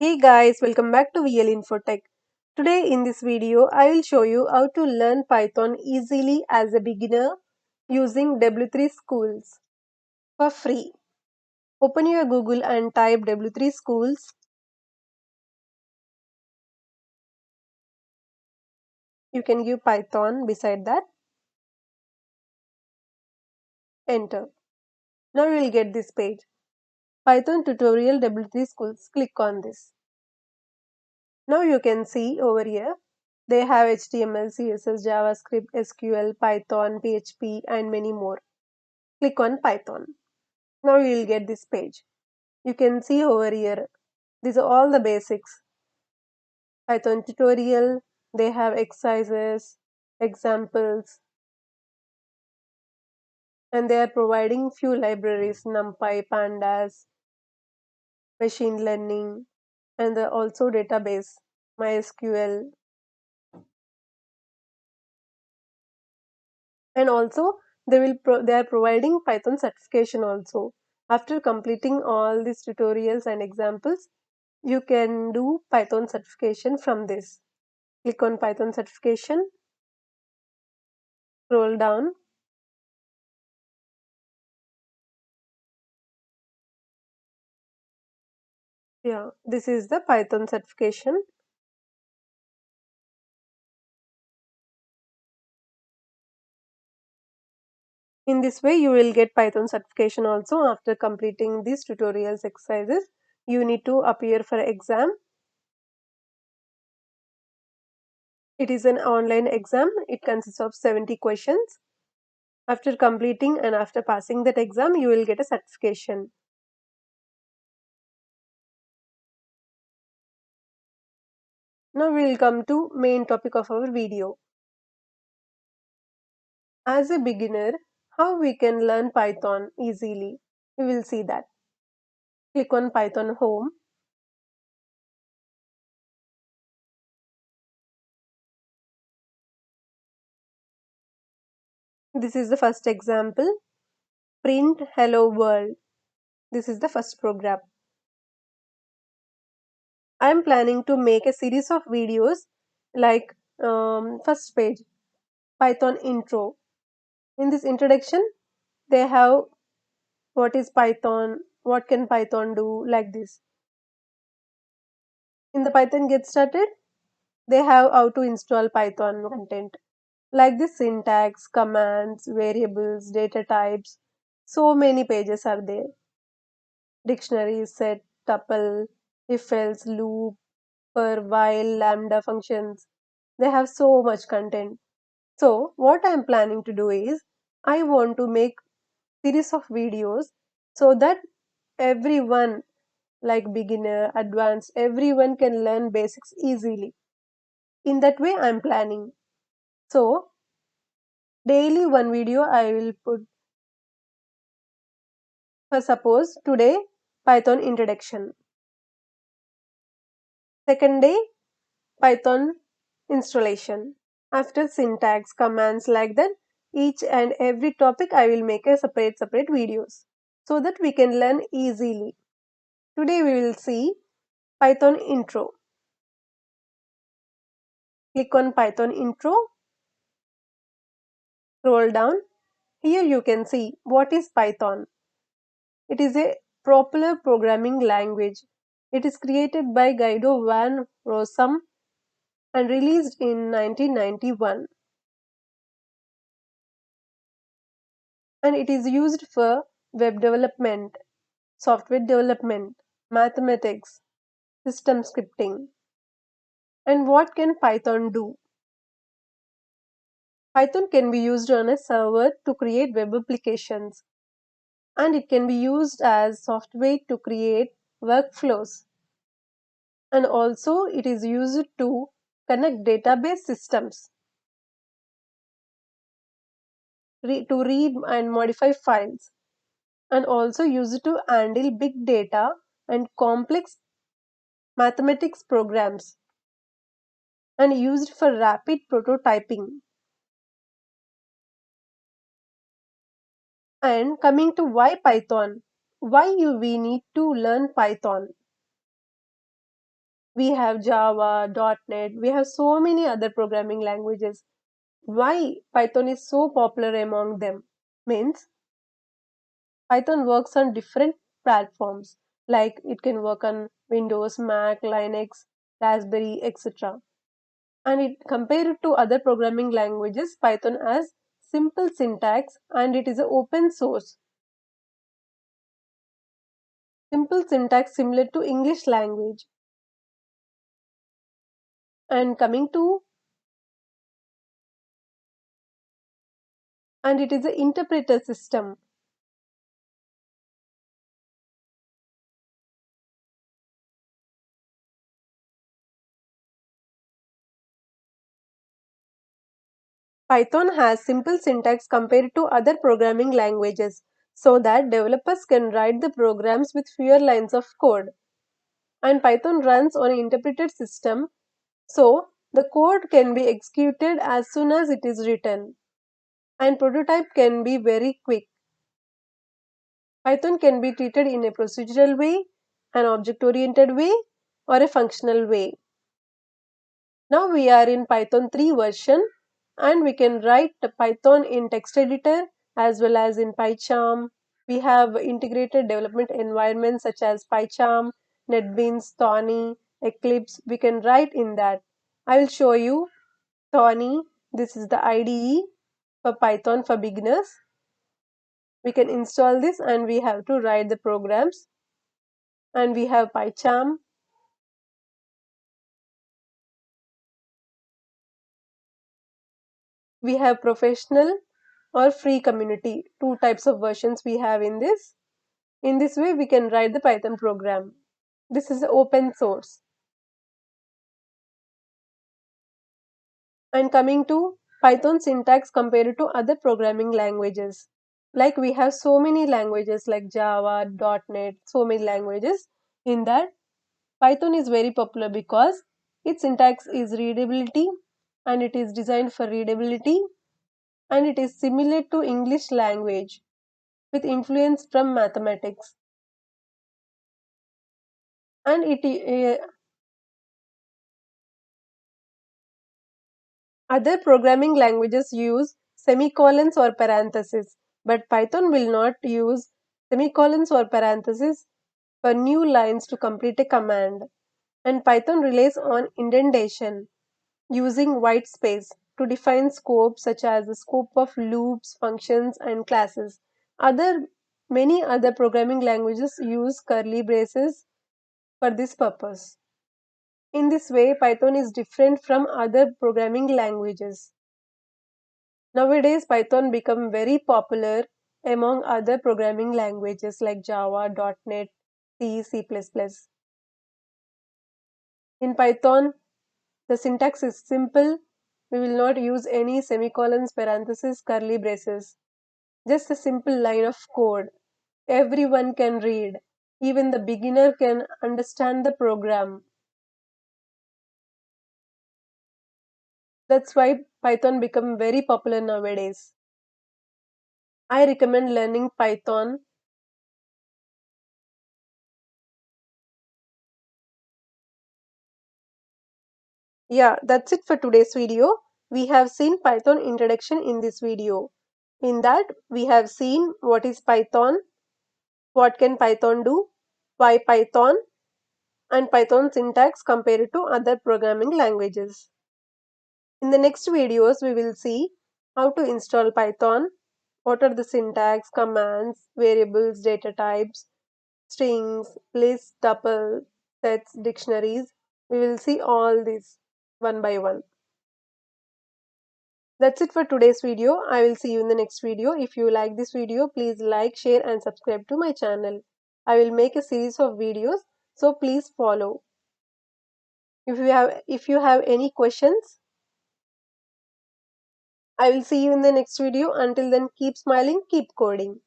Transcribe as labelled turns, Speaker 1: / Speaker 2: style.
Speaker 1: Hey guys, welcome back to VL Infotech. Today in this video, I will show you how to learn Python easily as a beginner using W3 Schools for free. Open your Google and type W3 Schools. You can give Python beside that. Enter. Now you will get this page. Python tutorial W3 Schools. Click on this. Now you can see over here they have HTML, CSS, JavaScript, SQL, Python, PHP and many more. Click on Python. Now you will get this page. You can see over here, these are all the basics. Python tutorial, they have exercises, examples, and they are providing few libraries, NumPy, Pandas, machine learning, and also database, MySQL. And also they are providing Python certification also. After completing all these tutorials and examples, you can do Python certification from this. Click on Python certification, scroll down. Yeah, this is the Python certification. In this way, you will get Python certification also after completing these tutorials exercises. You need to appear for exam. It is an online exam. It consists of 70 questions. After completing and after passing that exam, you will get a certification. Now we will come to main topic of our video. As a beginner, how we can learn Python easily? We will see that. Click on Python Home. This is the first example. Print hello world. This is the first program. I am planning to make a series of videos like first page, Python intro. In this introduction, they have what is Python, what can Python do, like this. In the Python get started, they have how to install Python content, like this syntax, commands, variables, data types. So many pages are there. Dictionary, set, tuple, if else, loop, for, while, lambda functions. They have so much content. So what I am planning to do is I want to make series of videos so that everyone, like beginner, advanced, everyone can learn basics easily. In that way I am planning. So daily one video I will put. For suppose today Python introduction. Second day Python installation. After syntax, commands, like that, each and every topic I will make a separate videos so that we can learn easily. Today we will see Python intro. Click on Python intro, scroll down. Here you can see what is Python. It is a popular programming language. It is created by Guido van Rossum and released in 1991. And it is used for web development, software development, mathematics, system scripting. And what can Python do? Python can be used on a server to create web applications, and it can be used as software to create workflows. And also it is used to connect database systems, to read and modify files, and also used to handle big data and complex mathematics programs, and used for rapid prototyping. And coming to why Python, we need to learn Python. We have Java, .NET, we have so many other programming languages. Why Python is so popular among them? Means Python works on different platforms, like it can work on Windows, Mac, Linux, Raspberry, etc. And it compared to other programming languages, Python has simple syntax and it is an open source. Simple syntax similar to English language. And coming to, and it is an interpreter system. Python has simple syntax compared to other programming languages so that developers can write the programs with fewer lines of code. And Python runs on an interpreted system, so the code can be executed as soon as it is written. And prototype can be very quick. Python can be treated in a procedural way, an object-oriented way, or a functional way. Now we are in Python 3 version and we can write the Python in text editor as well as in PyCharm. We have integrated development environments such as PyCharm, NetBeans, Thorny, Eclipse. We can write in that. I will show you Thorny. This is the IDE for Python for beginners. We can install this and we have to write the programs. And we have PyCharm. We have professional or free community. Two types of versions we have in this. In this way, we can write the Python program. This is open source. And coming to Python syntax compared to other programming languages. Like we have so many languages like Java, .NET, so many languages. In that, Python is very popular because its syntax is readability and it is designed for readability and it is similar to English language with influence from mathematics. And other programming languages use semicolons or parentheses, but Python will not use semicolons or parentheses for new lines to complete a command. And Python relies on indentation using white space to define scope such as the scope of loops, functions, and classes. Many other programming languages use curly braces for this purpose. In this way, Python is different from other programming languages. Nowadays, Python become very popular among other programming languages like Java, .NET, C, C++. In Python, the syntax is simple. We will not use any semicolons, parentheses, curly braces. Just a simple line of code. Everyone can read. Even the beginner can understand the program. That's why Python become very popular nowadays. I recommend learning Python. Yeah, that's it for today's video. We have seen Python introduction in this video. In that, we have seen what is Python, what can Python do, why Python, and Python syntax compared to other programming languages. In the next videos, we will see how to install Python, what are the syntax, commands, variables, data types, strings, lists, tuple, sets, dictionaries. We will see all this one by one. That's it for today's video. I will see you in the next video. If you like this video, please like, share and subscribe to my channel. I will make a series of videos, so please follow. If you have any questions, I will see you in the next video. Until then, keep smiling, keep coding.